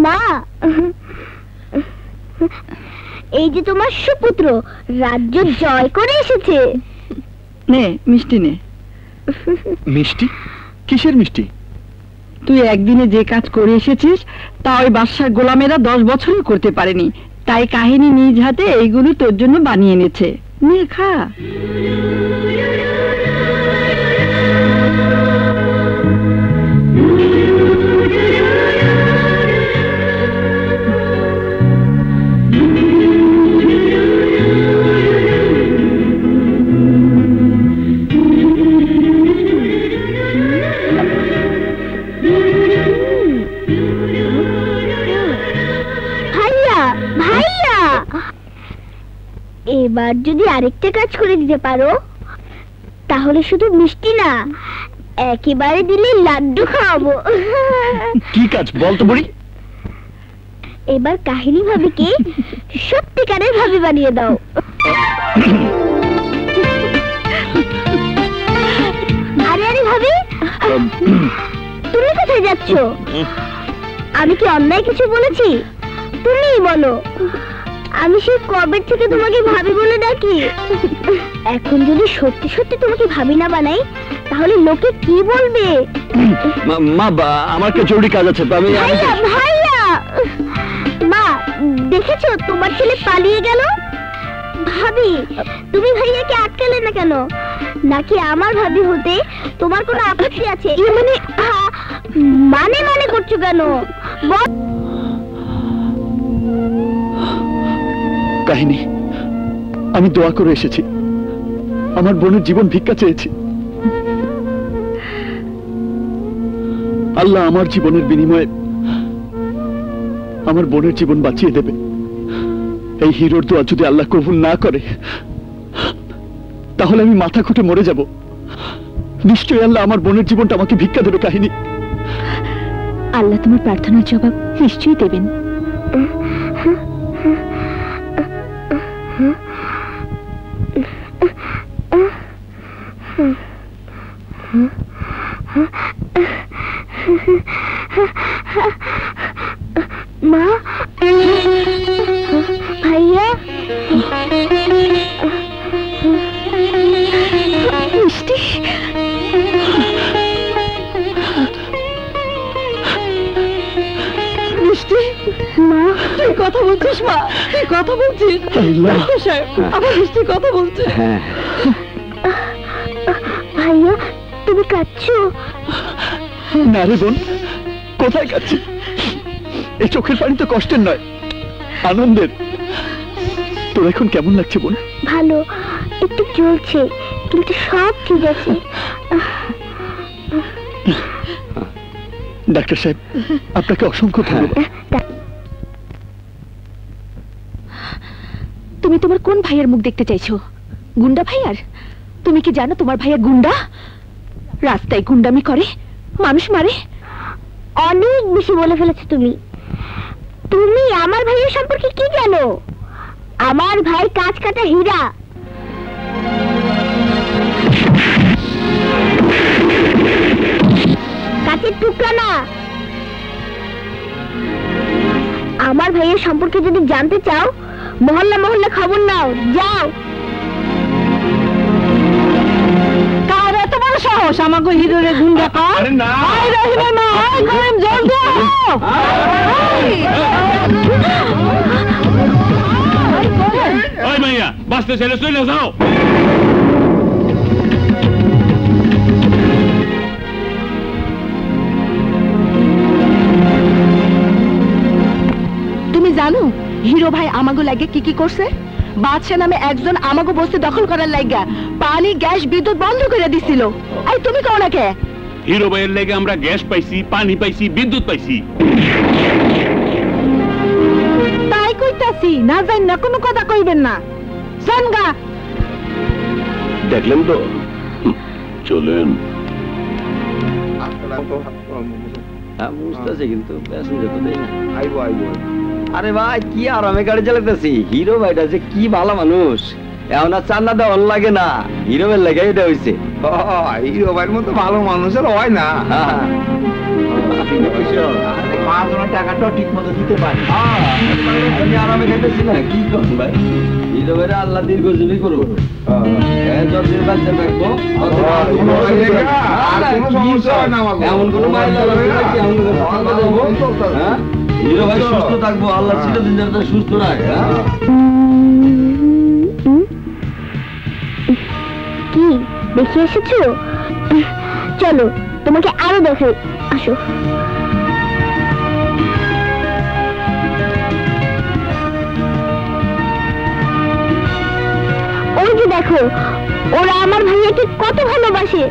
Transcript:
মা, এই যে তোমার সুপুত্র রাজ্য জয় করে এসেছে। নে মিষ্টি নে। মিষ্টি? কিসের মিষ্টি? তুই একদিনে যে কাজ করে এসেছিস তা ওই বাদশার গোলামেরা 10 বছরও করতে পারেনি, তাই কাহিনী নিজ হাতে এইগুলো তোর জন্য বানিয়ে এনেছে। নে খা। এবার যদি আরেকটা কাজ করে দিতে পারো তাহলে শুধু মিষ্টি না, একেবারে দিলে লাড্ডু খাওয়াবো। কি কাজ বল তো বুড়ি? এবার কাহিনী ভাবিকে সত্যিকারের ভাবি বানিয়ে দাও। আরে আরে ভাবি, তুমি কোথায় যাচ্ছ? আমি কি অন্যায় কিছু বলেছি? তুমিই বলো। আমি সেই কবে থেকে তোমাকে ভাবি বলে ডাকি। এখন যদি সত্যি সত্যি তোমাকে ভাবি না বানাই তাহলে লোকে কি বলবে? মা, আমার কাছে জরুরি কাজ আছে। ভাইয়া ভাইয়া, মা দেখেছো তোমার ছেলে পালিয়ে গেল। ভাবি, তুমি ভাইয়াকে আটকালে না কেন? নাকি আমার ভাবি হতে তোমার কোনো আপত্তি আছে? মানে করছো কেন? কাহিনী, আমি দোয়া করে এসেছি, আমার বোনের জীবন ভিক্ষা চেয়েছি। আল্লাহ আমার জীবনের বিনিময়ে আমার বোনের জীবন বাঁচিয়ে দেবে। এই হিরোর দোয়া যদি আল্লাহ কবুল না করে তাহলে আমি মাথা খুঁটে মরে যাব। নিশ্চয়ই আল্লাহ আমার বোনের জীবনটা আমাকে ভিক্ষা দেবে। কাহিনী, আল্লাহ তোমার প্রার্থনার জবাব নিশ্চয়ই দেবেন। মা, ভাইয়া, মিষ্টি, মিষ্টি, মা তুই কথা বলছিস? মা তুই কথা বলছিস? আমার মিষ্টি কথা বলছে। ভাইয়া, তুমি কাঁদছো? না রে বোন, কোথায় কাঁদছি? এই চোখের পানি তো কষ্টের নয়, আনন্দের। তোর এখন কেমন লাগছে বোন? ভালো, একটু জ্বলছে কিন্তু সব ঠিক আছে। ডাক্তার সাহেব, আপনাকে অসংখ্য ধন্যবাদ। তুমি তোমার কোন ভাইয়ের মুখ দেখতে চাইছো? গুন্ডা ভাইয়ার? তুমি কি জানো তোমার ভাইয়া গুন্ডা? রাস্তায় গুন্ডামি করে, মানুষ মারে। অনেক বেশি বলে ফেলেছো তুমি। তুমি আমার ভাইয়ের সম্পর্কে কি জানো? আমার ভাই কাঁচ কাটা হীরা। কাঁচের টুকরা না। আমার ভাইয়ের সম্পর্কে যদি জানতে চাও মহল্লা মহল্লা খবর নাও, যাও। কার এত বড় সাহস আমাকে হিরোরে গুন্ডা কর? আরে না, আই রহিমা মা, আই করেন জলদি আও। ওই মাইয়া, বাসতে ছেড়ে চলে যাও। তুমি জানো হিরো ভাই আমাগো লাগে কি কি করছে? বাদশা নামে একজন আমাগো বস্তি দখল করার লাগা পানি, গ্যাস, বিদ্যুৎ বন্ধ করে দিছিল। এই তুমি কও না কে? হিরো ভাইয়ের লেগে আমরা গ্যাস পাইছি, পানি পাইছি, বিদ্যুৎ পাইছি। তাই কইতাছি, না জানি না কোনো কথা কইবেন না। সানগা দেখলেন তো, চলেন। বুঝতেছে কিন্তু আরে ভাই কি আরামে গাড়ি চালাতেছি। হিরো ভাইটা যে কি ভালো মানুষ, এখন আর চান্না দেওয়ার লাগে না, হিরো ভাইয়ের লেগে এটা হয়েছে। হিরো ভাইয়ের মতো ভালো মানুষের হয় না। টাকাটা ঠিক মতো দিতে পারি। আমি আরামে খাইতেছি না, কি করুন ভাই? হিরো ভাইরা আল্লাহ দীর্ঘজীবী করুন। যতদিন বাচ্চা থাকবো এমন কোনো মাইলা লাগবে নাকি? এমন কোনো কথা বলবো? হ্যাঁ? হিরো ভাই সুস্থ থাকবো, আল্লাহ চিরদিন যেন তাকে সুস্থ রাখে। হ্যাঁ? কি দেখে এসেছো? চলো তোমাকে আরো দেখাই, আসো। ওই যে দেখো, ওরা আমার ভাইয়াকে কত ভালোবাসে।